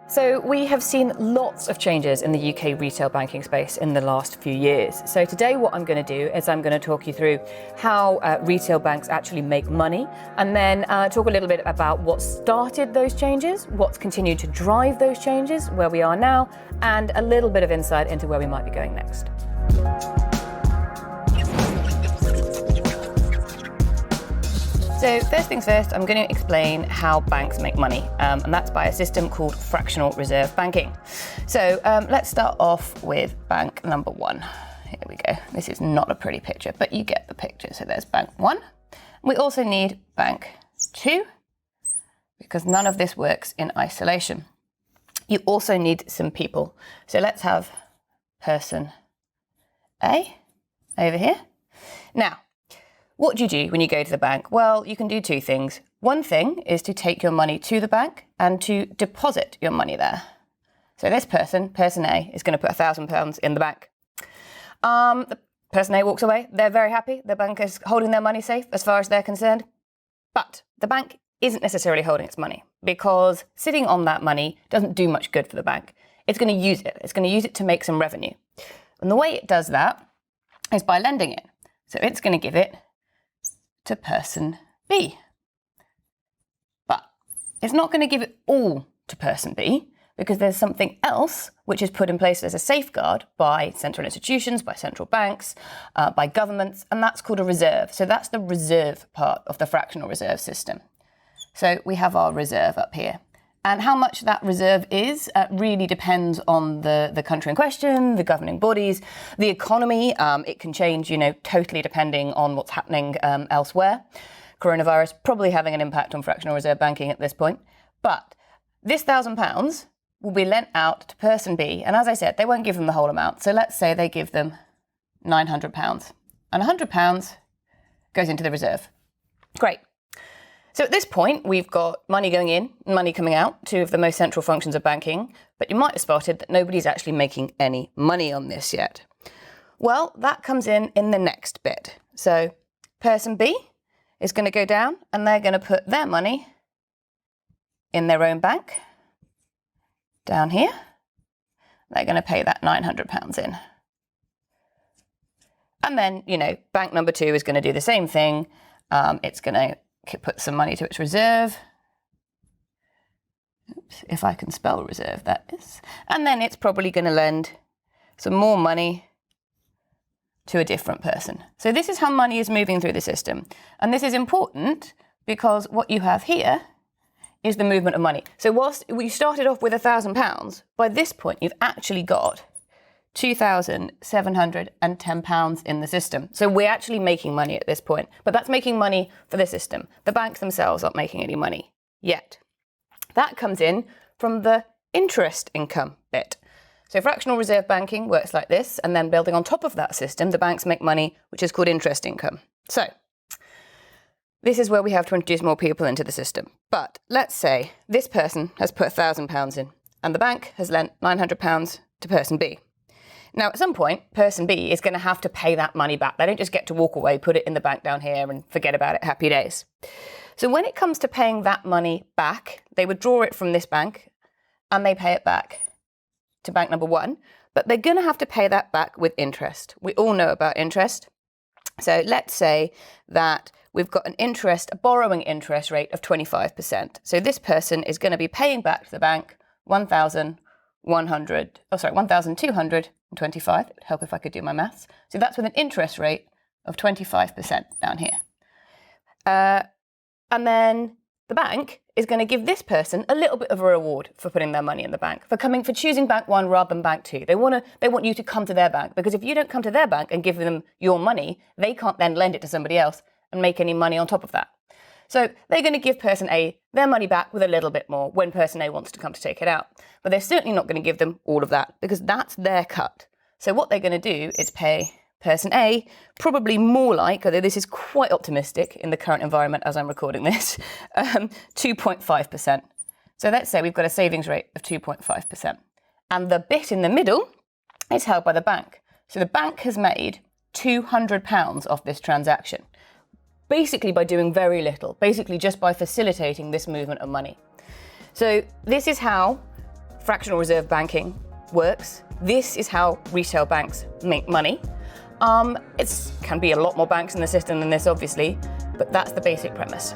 So we have seen lots of changes in the UK retail banking space in the last few years. So today what I'm going to do is I'm going to talk you through how retail banks actually make money, and then talk a little bit about what started those changes, what's continued to drive those changes, where we are now, and a little bit of insight into where we might be going next. So first things first, I'm going to explain how banks make money, and that's by a system called fractional reserve banking. So let's start off with bank number one. Here we go. This is not a pretty picture, but you get the picture. So there's bank one. We also need bank two, because none of this works in isolation. You also need some people. So let's have person A over here. Now, what do you do when you go to the bank? Well, you can do two things. One thing is to take your money to the bank and to deposit your money there. So this person A, is going to put £1,000 in the bank. The person A walks away. They're very happy. The bank is holding their money safe as far as they're concerned. But the bank isn't necessarily holding its money, because sitting on that money doesn't do much good for the bank. It's going to use it. It's going to use it to make some revenue. And the way it does that is by lending it. So it's going to give it to person B. But it's not going to give it all to person B, because there's something else which is put in place as a safeguard by central institutions, by central banks, by governments, and that's called a reserve. So that's the reserve part of the fractional reserve system. So we have our reserve up here. And how much that reserve is really depends on the country in question, the governing bodies, the economy. It can change, totally depending on what's happening elsewhere. Coronavirus probably having an impact on fractional reserve banking at this point. But this £1,000 will be lent out to person B. And as I said, they won't give them the whole amount. So let's say they give them £900. And £100 goes into the reserve. Great. So at this point, we've got money going in, money coming out, two of the most central functions of banking, but you might have spotted that nobody's actually making any money on this yet. Well, that comes in the next bit. So person B is going to go down and they're going to put their money in their own bank down here. They're going to pay that £900 in. And then, bank number two is going to do the same thing. It's going to put some money to its reserve. Oops, if I can spell reserve, that is. And then it's probably going to lend some more money to a different person. So this is how money is moving through the system. And this is important because what you have here is the movement of money. So whilst we started off with £1,000, by this point you've actually got £2,710 in the system. So we're actually making money at this point, but that's making money for the system. The banks themselves aren't making any money yet. That comes in from the interest income bit. So fractional reserve banking works like this, and then building on top of that system, the banks make money, which is called interest income. So this is where we have to introduce more people into the system. But let's say this person has put £1,000 in, and the bank has lent £900 to person B. Now, at some point, person B is going to have to pay that money back. They don't just get to walk away, put it in the bank down here and forget about it, happy days. So when it comes to paying that money back, they withdraw it from this bank and they pay it back to bank number one. But they're going to have to pay that back with interest. We all know about interest. So let's say that we've got a borrowing interest rate of 25%. So this person is going to be paying back to the bank £1,225. It would help if I could do my maths. So that's with an interest rate of 25% down here. And then the bank is going to give this person a little bit of a reward for putting their money in the bank, for choosing bank one rather than bank two. They want you to come to their bank, because if you don't come to their bank and give them your money, they can't then lend it to somebody else and make any money on top of that. So they're going to give person A their money back with a little bit more when person A wants to come to take it out. But they're certainly not going to give them all of that, because that's their cut. So what they're going to do is pay person A probably more like, although this is quite optimistic in the current environment as I'm recording this, 2.5%. So let's say we've got a savings rate of 2.5%. And the bit in the middle is held by the bank. So the bank has made £200 off this transaction, basically by doing very little, basically just by facilitating this movement of money. So this is how fractional reserve banking works. This is how retail banks make money. It can be a lot more banks in the system than this, obviously, but that's the basic premise.